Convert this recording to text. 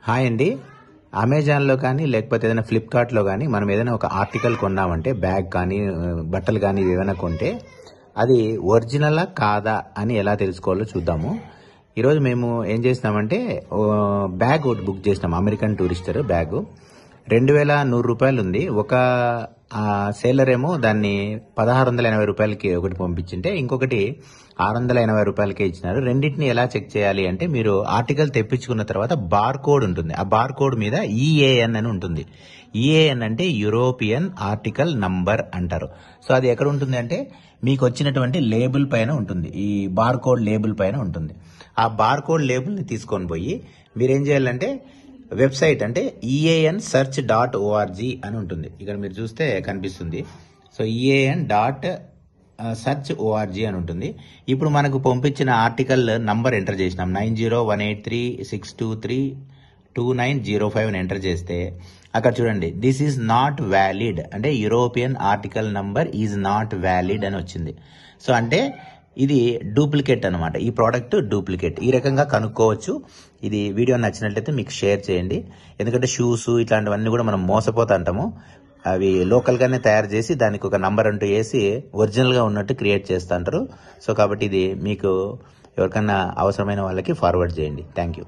Hi అండి. అమెజాన్లో కానీ లేకపోతే ఏదైనా ఫ్లిప్కార్ట్లో కానీ మనం ఏదైనా ఒక ఆర్టికల్ కొన్నామంటే బ్యాగ్ కానీ బట్టలు కానీ ఏమైనా కొంటే అది ఒరిజినలా కాదా అని ఎలా తెలుసుకోవాలో చూద్దాము. ఈరోజు మేము ఏం చేసినామంటే బ్యాగ్ ఒకటి బుక్ చేసినాం. అమెరికన్ టూరిస్టర్ బ్యాగు 2100 రూపాయలు ఉంది. ఒక సేలర్ ఏమో దాన్ని 1680 రూపాయలకి ఒకటి పంపించింటే ఇంకొకటి 680 రూపాయలకే ఇచ్చినారు. రెండింటిని ఎలా చెక్ చేయాలి అంటే మీరు ఆర్టికల్ తెప్పించుకున్న తర్వాత బార్ కోడ్ ఉంటుంది. ఆ బార్ కోడ్ మీద ఈఏఎన్ అని ఉంటుంది. ఈఏఎన్ అంటే యూరోపియన్ ఆర్టికల్ నంబర్ అంటారు. సో అది ఎక్కడ ఉంటుంది అంటే మీకు వచ్చినటువంటి లేబుల్ పైన ఉంటుంది. ఈ బార్ కోడ్ లేబుల్ పైన ఉంటుంది. ఆ బార్ కోడ్ లేబుల్ని తీసుకొని పోయి మీరేం చేయాలంటే వెబ్సైట్ అంటే eansearch.org అని ఉంటుంది. ఇక్కడ మీరు చూస్తే కనిపిస్తుంది. సో ean.search.org అని ఉంటుంది. ఇప్పుడు మనకు పంపించిన ఆర్టికల్ నంబర్ ఎంటర్ చేసినాం. 901836232905 అని ఎంటర్ చేస్తే అక్కడ చూడండి, దిస్ ఈజ్ నాట్ వ్యాలిడ్ అంటే European article number is not valid అని వచ్చింది. సో అంటే ఇది డూప్లికేట్ అనమాట. ఈ ప్రోడక్ట్ డూప్లికేట్. ఈ రకంగా కనుక్కోవచ్చు. ఇది వీడియో నచ్చినట్లయితే మీకు షేర్ చేయండి. ఎందుకంటే షూస్ ఇట్లాంటివన్నీ కూడా మనం మోసపోతా అంటాము. అవి లోకల్గానే తయారు చేసి దానికి ఒక నంబర్ అంటూ వేసి ఒరిజినల్గా ఉన్నట్టు క్రియేట్ చేస్తూ అంటారు. సో కాబట్టి ఇది మీకు ఎవరికన్నా అవసరమైన వాళ్ళకి ఫార్వర్డ్ చేయండి. Thank you.